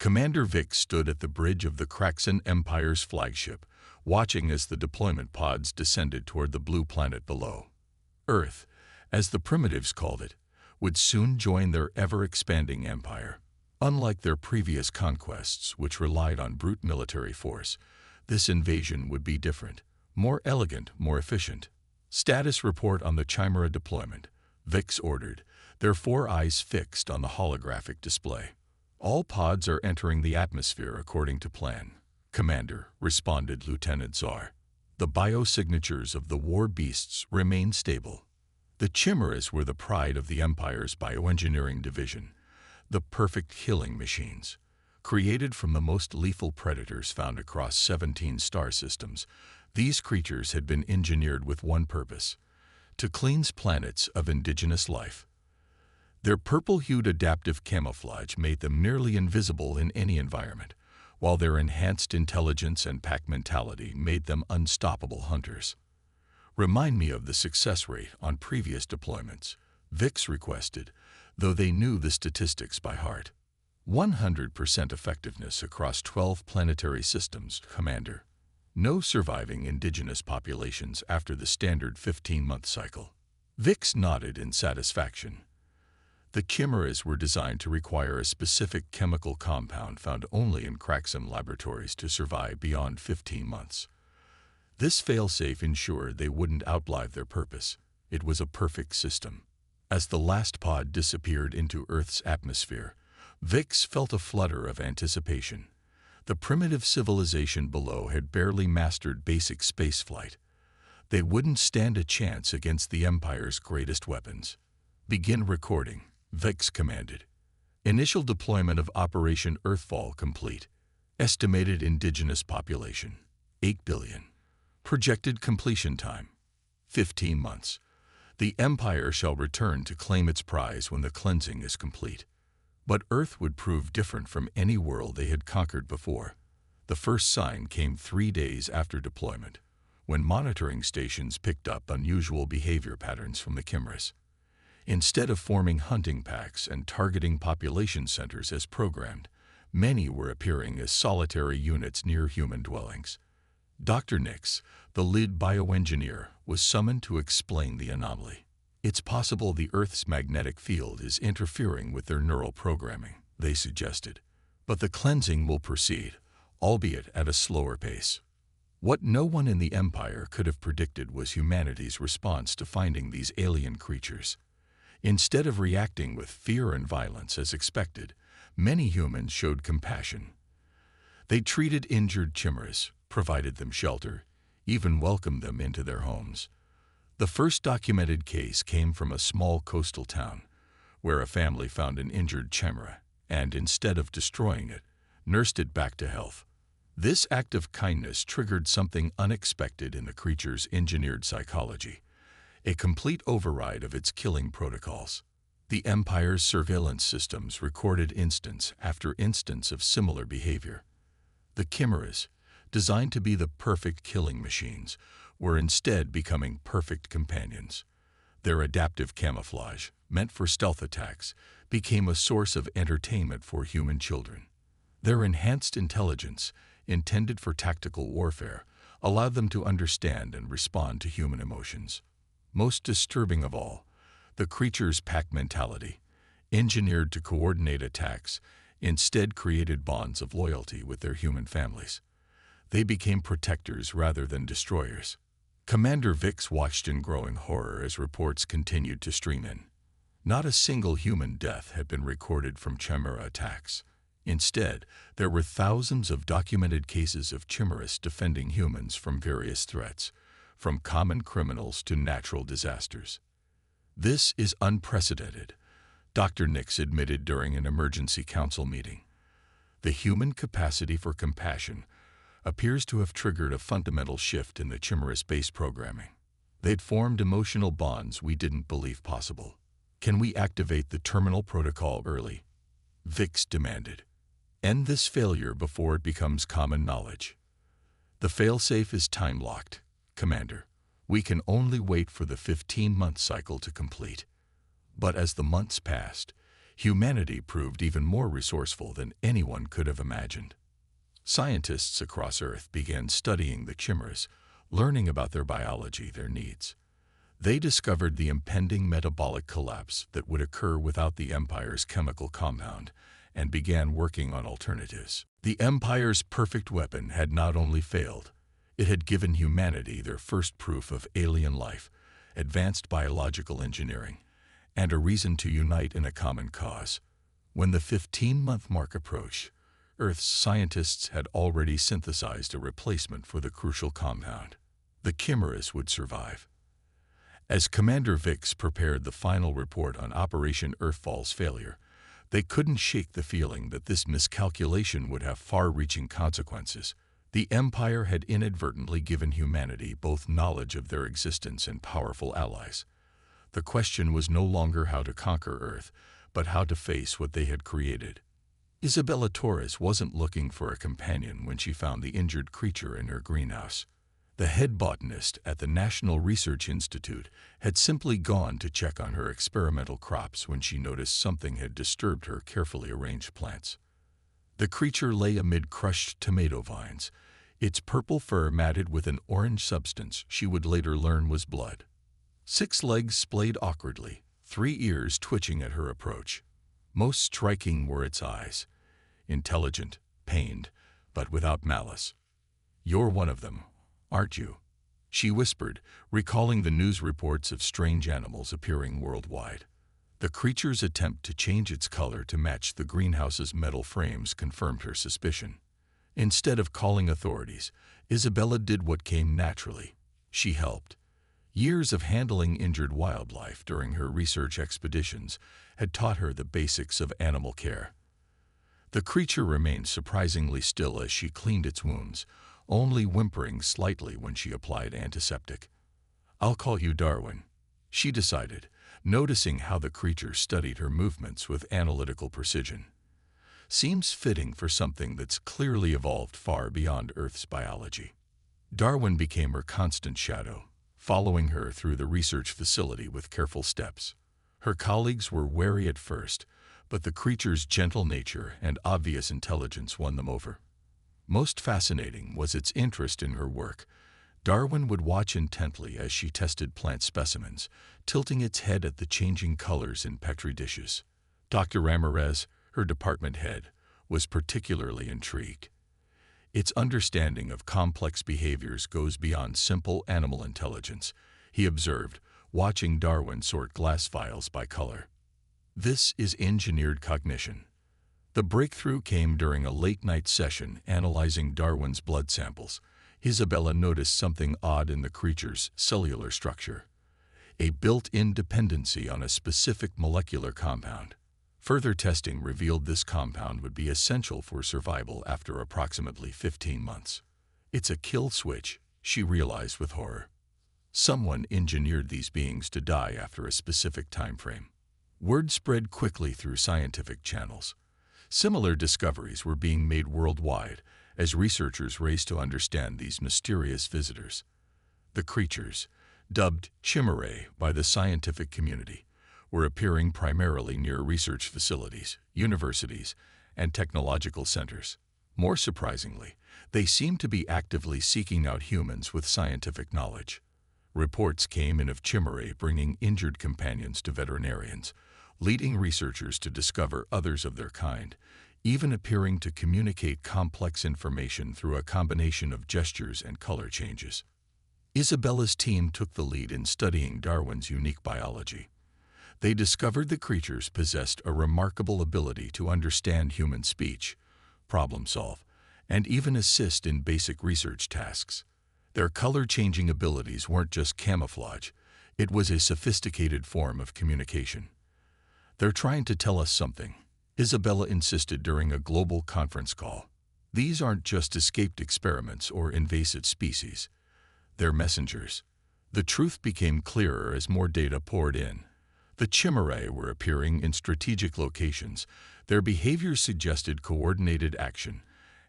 Commander Vic stood at the bridge of the Kraxan Empire's flagship, watching as the deployment pods descended toward the blue planet below. Earth, as the primitives called it, would soon join their ever-expanding empire. Unlike their previous conquests, which relied on brute military force, this invasion would be different, more elegant, more efficient. Status report on the Chimera deployment, Vix ordered, their 4 eyes fixed on the holographic display. All pods are entering the atmosphere according to plan. Commander, responded Lieutenant Czar. The biosignatures of the war beasts remain stable. The chimeras were the pride of the Empire's bioengineering division, the perfect killing machines. Created from the most lethal predators found across 17 star systems, these creatures had been engineered with one purpose: to cleanse planets of indigenous life. Their purple-hued adaptive camouflage made them nearly invisible in any environment, while their enhanced intelligence and pack mentality made them unstoppable hunters. Remind me of the success rate on previous deployments, Vix requested, though they knew the statistics by heart. 100% effectiveness across 12 planetary systems, Commander. No surviving indigenous populations after the standard 15-month cycle. Vix nodded in satisfaction. The chimeras were designed to require a specific chemical compound found only in Kraxan laboratories to survive beyond 15 months. This failsafe ensured they wouldn't outlive their purpose. It was a perfect system. As the last pod disappeared into Earth's atmosphere, Vix felt a flutter of anticipation. The primitive civilization below had barely mastered basic spaceflight. They wouldn't stand a chance against the Empire's greatest weapons. Begin recording, Vix commanded. Initial deployment of Operation Earthfall complete. Estimated indigenous population, 8 billion. Projected completion time, 15 months. The Empire shall return to claim its prize when the cleansing is complete. But Earth would prove different from any world they had conquered before. The first sign came 3 days after deployment, when monitoring stations picked up unusual behavior patterns from the chimeras. Instead of forming hunting packs and targeting population centers as programmed, many were appearing as solitary units near human dwellings. Dr. Nix, the lead bioengineer, was summoned to explain the anomaly. It's possible the Earth's magnetic field is interfering with their neural programming, they suggested. But the cleansing will proceed, albeit at a slower pace. What no one in the Empire could have predicted was humanity's response to finding these alien creatures. Instead of reacting with fear and violence as expected, many humans showed compassion. They treated injured chimeras, provided them shelter, even welcomed them into their homes. The first documented case came from a small coastal town, where a family found an injured chimera and, instead of destroying it, nursed it back to health. This act of kindness triggered something unexpected in the creature's engineered psychology, a complete override of its killing protocols. The Empire's surveillance systems recorded instance after instance of similar behavior. The chimeras, designed to be the perfect killing machines, were instead becoming perfect companions. Their adaptive camouflage, meant for stealth attacks, became a source of entertainment for human children. Their enhanced intelligence, intended for tactical warfare, allowed them to understand and respond to human emotions. Most disturbing of all, the creature's pack mentality, engineered to coordinate attacks, instead created bonds of loyalty with their human families. They became protectors rather than destroyers. Commander Vix watched in growing horror as reports continued to stream in. Not a single human death had been recorded from chimera attacks. Instead, there were thousands of documented cases of chimeras defending humans from various threats, from common criminals to natural disasters. This is unprecedented, Dr. Nix admitted during an emergency council meeting. The human capacity for compassion appears to have triggered a fundamental shift in the chimera space programming. They'd formed emotional bonds we didn't believe possible. Can we activate the terminal protocol early? Vix demanded. End this failure before it becomes common knowledge. The failsafe is time-locked, Commander. We can only wait for the 15-month cycle to complete. But as the months passed, Humanity proved even more resourceful than anyone could have imagined. Scientists across Earth began studying the chimeras, learning about their biology, their needs. They discovered the impending metabolic collapse that would occur without the Empire's chemical compound, and began working on alternatives. The Empire's perfect weapon had not only failed, it had given humanity their first proof of alien life, advanced biological engineering, and a reason to unite in a common cause. When the 15-month mark approached, Earth's scientists had already synthesized a replacement for the crucial compound. The chimeras would survive. As Commander Vix prepared the final report on Operation Earthfall's failure, they couldn't shake the feeling that this miscalculation would have far-reaching consequences. The Empire had inadvertently given humanity both knowledge of their existence and powerful allies. The question was no longer how to conquer Earth, but how to face what they had created. Isabella Torres wasn't looking for a companion when she found the injured creature in her greenhouse. The head botanist at the National Research Institute had simply gone to check on her experimental crops when she noticed something had disturbed her carefully arranged plants. The creature lay amid crushed tomato vines, its purple fur matted with an orange substance she would later learn was blood. 6 legs splayed awkwardly, 3 ears twitching at her approach. Most striking were its eyes, intelligent, pained, but without malice. "You're one of them, aren't you?" she whispered, recalling the news reports of strange animals appearing worldwide. The creature's attempt to change its color to match the greenhouse's metal frames confirmed her suspicion. Instead of calling authorities, Isabella did what came naturally. She helped. Years of handling injured wildlife during her research expeditions had taught her the basics of animal care. The creature remained surprisingly still as she cleaned its wounds, only whimpering slightly when she applied antiseptic. "I'll call you Darwin," she decided, noticing how the creature studied her movements with analytical precision. Seems fitting for something that's clearly evolved far beyond Earth's biology. Darwin became her constant shadow, following her through the research facility with careful steps. Her colleagues were wary at first, but the creature's gentle nature and obvious intelligence won them over. Most fascinating was its interest in her work. Darwin would watch intently as she tested plant specimens, tilting its head at the changing colors in petri dishes. Dr. Ramirez, her department head, was particularly intrigued. Its understanding of complex behaviors goes beyond simple animal intelligence, he observed, watching Darwin sort glass vials by color. This is engineered cognition. The breakthrough came during a late-night session analyzing Darwin's blood samples. Isabella noticed something odd in the creature's cellular structure, a built-in dependency on a specific molecular compound. Further testing revealed this compound would be essential for survival after approximately 15 months. "It's a kill switch," she realized with horror. Someone engineered these beings to die after a specific time frame. Word spread quickly through scientific channels. Similar discoveries were being made worldwide as researchers raced to understand these mysterious visitors. The creatures, dubbed chimerae by the scientific community, were appearing primarily near research facilities, universities, and technological centers. More surprisingly, they seemed to be actively seeking out humans with scientific knowledge. Reports came in of chimerae bringing injured companions to veterinarians, leading researchers to discover others of their kind, even appearing to communicate complex information through a combination of gestures and color changes. Isabella's team took the lead in studying Darwin's unique biology. They discovered the creatures possessed a remarkable ability to understand human speech, problem solve, and even assist in basic research tasks. Their color-changing abilities weren't just camouflage, it was a sophisticated form of communication. "They're trying to tell us something," Isabella insisted during a global conference call. "These aren't just escaped experiments or invasive species. They're messengers." The truth became clearer as more data poured in. The chimerae were appearing in strategic locations, their behavior suggested coordinated action,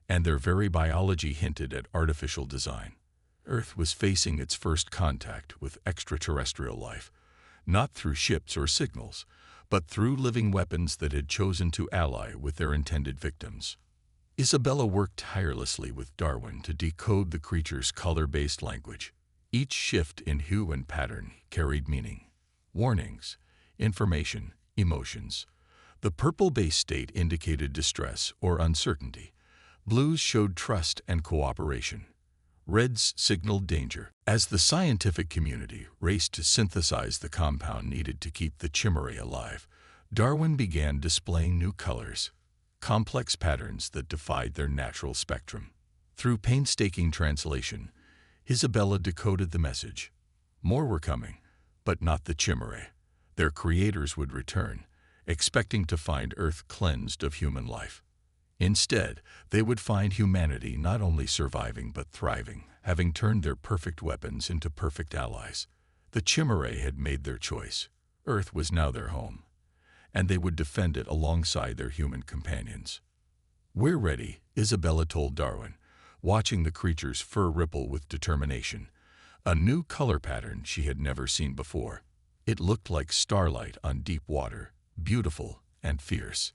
and their very biology hinted at artificial design. Earth was facing its first contact with extraterrestrial life, not through ships or signals, but through living weapons that had chosen to ally with their intended victims. Isabella worked tirelessly with Darwin to decode the creature's color-based language. Each shift in hue and pattern carried meaning, warnings, information, emotions. The purple-based state indicated distress or uncertainty. Blues showed trust and cooperation. Reds signaled danger. As the scientific community raced to synthesize the compound needed to keep the chimerae alive, Darwin began displaying new colors, complex patterns that defied their natural spectrum. Through painstaking translation, Isabella decoded the message. More were coming, but not the chimerae. Their creators would return, expecting to find Earth cleansed of human life. Instead, they would find humanity not only surviving but thriving, having turned their perfect weapons into perfect allies. The chimerae had made their choice. Earth was now their home, and they would defend it alongside their human companions. "We're ready," Isabella told Darwin, watching the creature's fur ripple with determination, a new color pattern she had never seen before. It looked like starlight on deep water, beautiful and fierce.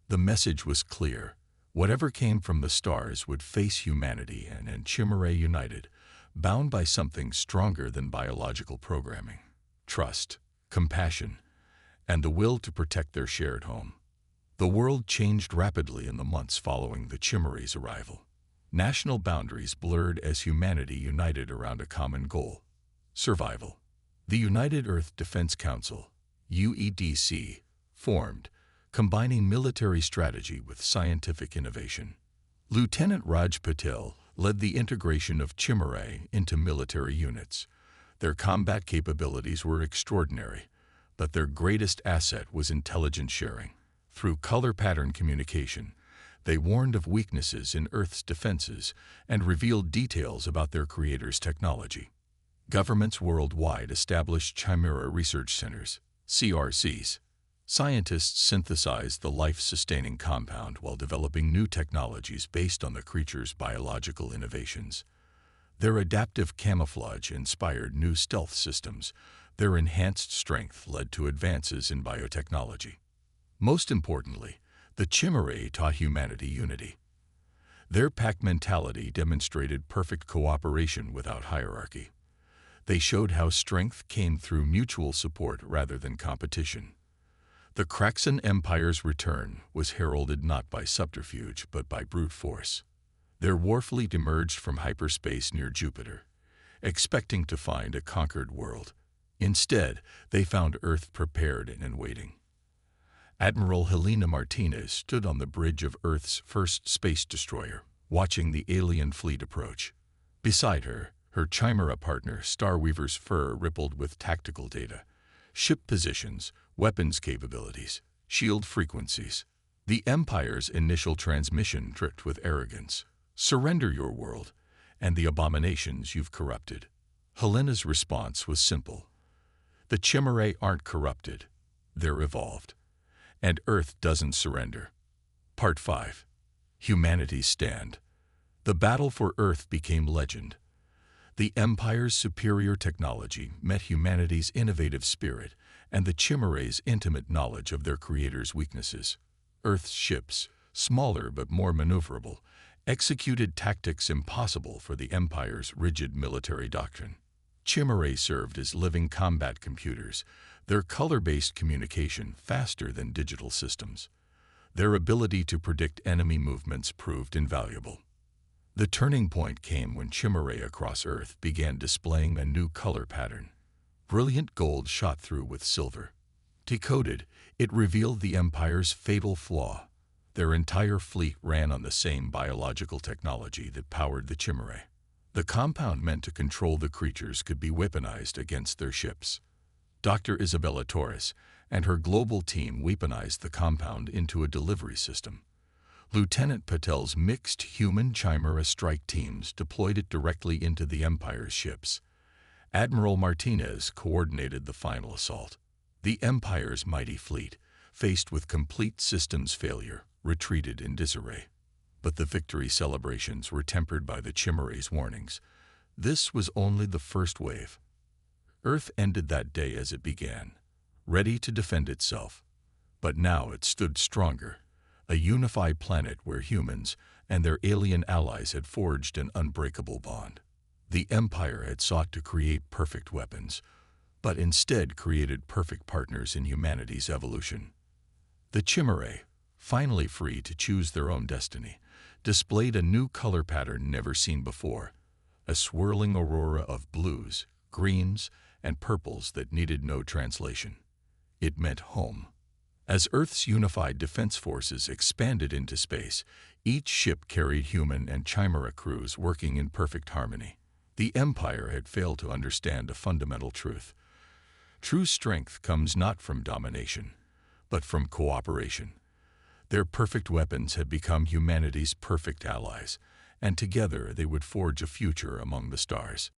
The message was clear. Whatever came from the stars would face humanity and chimerae united, bound by something stronger than biological programming: trust, compassion, and the will to protect their shared home. The world changed rapidly in the months following the chimerae's arrival. National boundaries blurred as humanity united around a common goal: survival. The United Earth Defense Council, UEDC, formed, combining military strategy with scientific innovation. Lieutenant Raj Patel led the integration of chimerae into military units. Their combat capabilities were extraordinary, but their greatest asset was intelligence sharing. Through color pattern communication, they warned of weaknesses in Earth's defenses and revealed details about their creators' technology. Governments worldwide established Chimera Research Centers, CRCs. Scientists synthesized the life-sustaining compound while developing new technologies based on the creature's biological innovations. Their adaptive camouflage inspired new stealth systems. Their enhanced strength led to advances in biotechnology. Most importantly, the chimerae taught humanity unity. Their pack mentality demonstrated perfect cooperation without hierarchy. They showed how strength came through mutual support rather than competition. The Kraxan Empire's return was heralded not by subterfuge but by brute force. Their war fleet emerged from hyperspace near Jupiter, expecting to find a conquered world. Instead, they found Earth prepared and waiting. Admiral Helena Martinez stood on the bridge of Earth's first space destroyer, watching the alien fleet approach. Beside her, her chimera partner Starweaver's fur rippled with tactical data: ship positions, weapons capabilities, shield frequencies. The Empire's initial transmission dripped with arrogance: "Surrender your world, and the abominations you've corrupted." Helena's response was simple: "The chimerae aren't corrupted, they're evolved. And Earth doesn't surrender." Part 5. Humanity's Stand. The battle for Earth became legend. The Empire's superior technology met humanity's innovative spirit and the chimerae's intimate knowledge of their creators' weaknesses. Earth's ships, smaller but more maneuverable, executed tactics impossible for the Empire's rigid military doctrine. Chimerae served as living combat computers, their color-based communication faster than digital systems. Their ability to predict enemy movements proved invaluable. The turning point came when chimerae across Earth began displaying a new color pattern. Brilliant gold shot through with silver. Decoded, it revealed the Empire's fatal flaw: their entire fleet ran on the same biological technology that powered the chimerae. The compound meant to control the creatures could be weaponized against their ships. Dr. Isabella Torres and her global team weaponized the compound into a delivery system. Lieutenant Patel's mixed human-chimera strike teams deployed it directly into the Empire's ships. Admiral Martinez coordinated the final assault. The Empire's mighty fleet, faced with complete systems failure, retreated in disarray. But the victory celebrations were tempered by the chimerae's warnings. This was only the first wave. Earth ended that day as it began, ready to defend itself. But now it stood stronger, a unified planet where humans and their alien allies had forged an unbreakable bond. The Empire had sought to create perfect weapons, but instead created perfect partners in humanity's evolution. The Chimerae, finally free to choose their own destiny, displayed a new color pattern never seen before, a swirling aurora of blues, greens, and purples that needed no translation. It meant home. As Earth's unified defense forces expanded into space, each ship carried human and chimera crews working in perfect harmony. The Empire had failed to understand a fundamental truth. True strength comes not from domination, but from cooperation. Their perfect weapons had become humanity's perfect allies, and together they would forge a future among the stars.